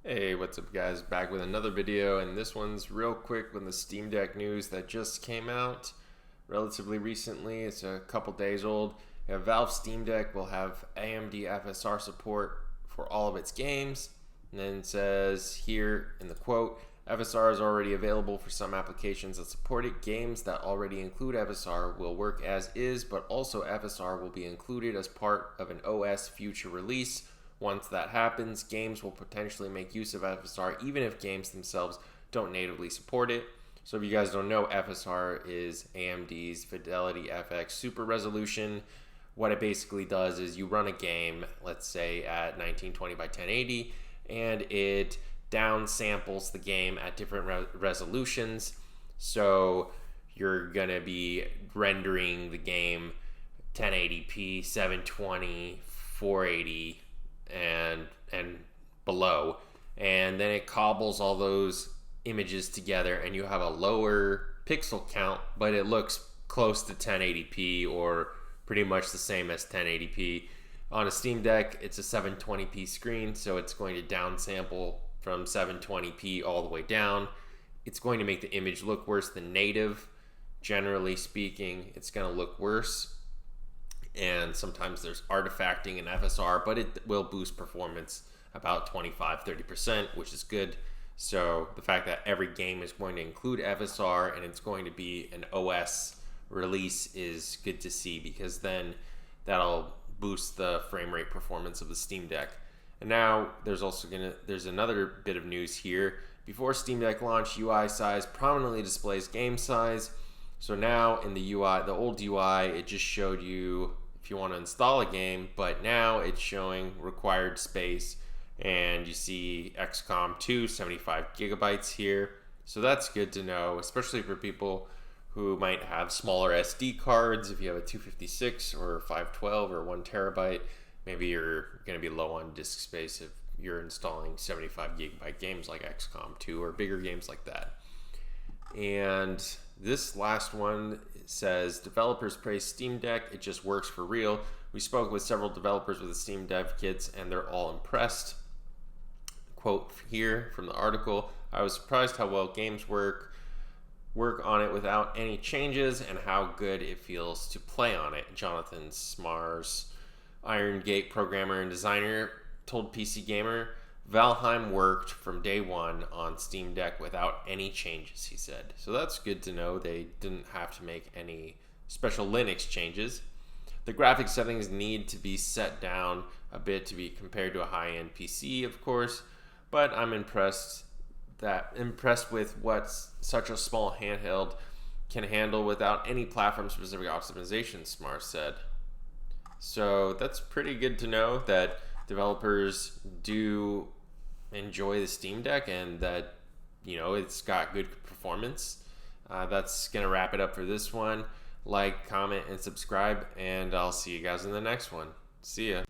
Hey, what's up guys? Back with another video, and this one's real quick with the Steam Deck news that just came out relatively recently. It's a couple days old. Valve Steam Deck will have AMD FSR support for all of its games. And then it says here in the quote, FSR is already available for some applications that support it. Games that already include FSR will work as is, but also FSR will be included as part of an OS future release. Once that happens, games will potentially make use of FSR even if games themselves don't natively support it. So if you guys don't know, FSR is AMD's Fidelity FX Super Resolution. What it basically does is you run a game, let's say at 1920 by 1080, and it downsamples the game at different resolutions. So you're going to be rendering the game 1080p, 720, 480, and below, and then it cobbles all those images together and you have a lower pixel count, but it looks close to 1080p or pretty much the same as 1080p. On a Steam Deck, it's a 720p screen, so it's going to downsample from 720p all the way down. It's going to make the image look worse than native. Generally speaking, it's going to look worse. And sometimes there's artifacting in FSR, but it will boost performance about 25-30%, which is good. So the fact that every game is going to include FSR and it's going to be an OS release is good to see, because then that'll boost the frame rate performance of the Steam Deck. And now there's another bit of news here. Before Steam Deck launch, UI size prominently displays game size. So now in the UI, the old UI, it just showed you if you want to install a game, but now it's showing required space, and you see XCOM 2, 75 gigabytes here. So that's good to know, especially for people who might have smaller SD cards. If you have a 256 or 512 or 1 terabyte, maybe you're going to be low on disk space if you're installing 75 gigabyte games like XCOM 2 or bigger games like that. And this last one says, developers praise Steam Deck, it just works for real. We spoke with several developers with the Steam Dev kits and they're all impressed. Quote here from the article, I was surprised how well games work on it without any changes and how good it feels to play on it. Jonathan Smars, Iron Gate programmer and designer, told PC Gamer, Valheim worked from day one on Steam Deck without any changes, he said. So that's good to know. They didn't have to make any special Linux changes. The graphics settings need to be set down a bit to be compared to a high-end PC, of course, but I'm impressed with what such a small handheld can handle without any platform-specific optimization, Smart said. So that's pretty good to know that developers do enjoy the Steam Deck and that, it's got good performance. That's gonna wrap it up for this one. Like, comment, and subscribe, and I'll see you guys in the next one. See ya.